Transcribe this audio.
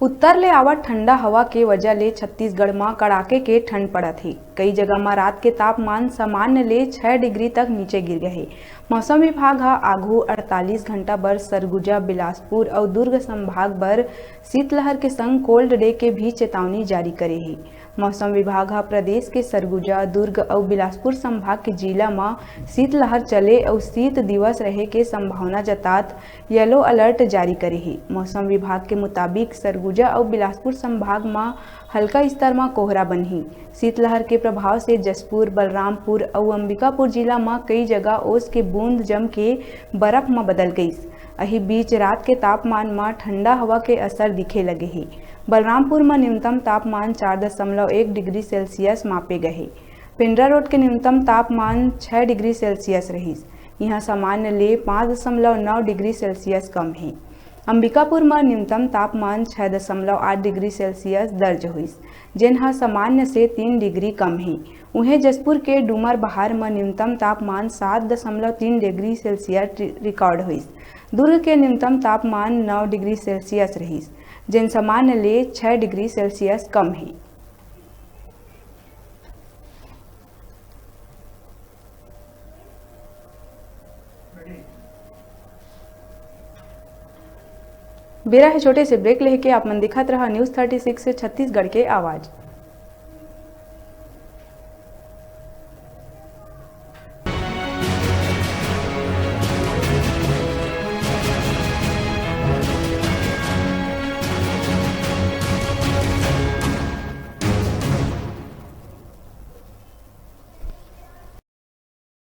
उत्तर ले आवत ठंडा हवा के वजह ले छत्तीसगढ़ में कड़ाके के ठंड पड़त हे। कई जगह में रात के तापमान सामान्य ले 6 डिग्री तक नीचे गिर गए हे। मौसम विभाग हा आघू 48 घंटा बर सरगुजा, बिलासपुर और दुर्ग संभाग बर शीतलहर के संग कोल्ड डे के भी चेतावनी जारी करे हे। मौसम विभाग हा प्रदेश के सरगुजा, दुर्ग और बिलासपुर संभाग के जिला में शीतलहर चले और शीत दिवस रहे के संभावना जतात येलो अलर्ट जारी करे हे। मौसम विभाग के मुताबिक सरगुजा और बिलासपुर संभाग में हल्का स्तर में कोहरा बनही। शीतलहर के प्रभाव से जशपुर, बलरामपुर और अंबिकापुर जिला में कई जगह ओस के बूंद जम के बर्फ में बदल गईस। अही बीच रात के तापमान में ठंडा हवा के असर दिखे लगे हे। बलरामपुर में न्यूनतम तापमान 4.1 डिग्री सेल्सियस मापे गए। पिंडरा रोड के न्यूनतम तापमान 6 डिग्री सेल्सियस रहीस। यहाँ सामान्य ले 5.9 डिग्री सेल्सियस कम है। अंबिकापुर में न्यूनतम तापमान 6.8 डिग्री सेल्सियस दर्ज हुईस, जिनहा सामान्य से 3 डिग्री कम है। उन्हें जशपुर के डूमर बहार में न्यूनतम तापमान 7.3 डिग्री सेल्सियस रिकॉर्ड हुईस। दुर्ग के न्यूनतम तापमान 9 डिग्री सेल्सियस रहीस, जिन सामान्य ले 6 डिग्री सेल्सियस कम है। बेरा है छोटे से ब्रेक लेके आप मन दिखत रहा न्यूज़ 36 से छत्तीसगढ़ के आवाज़।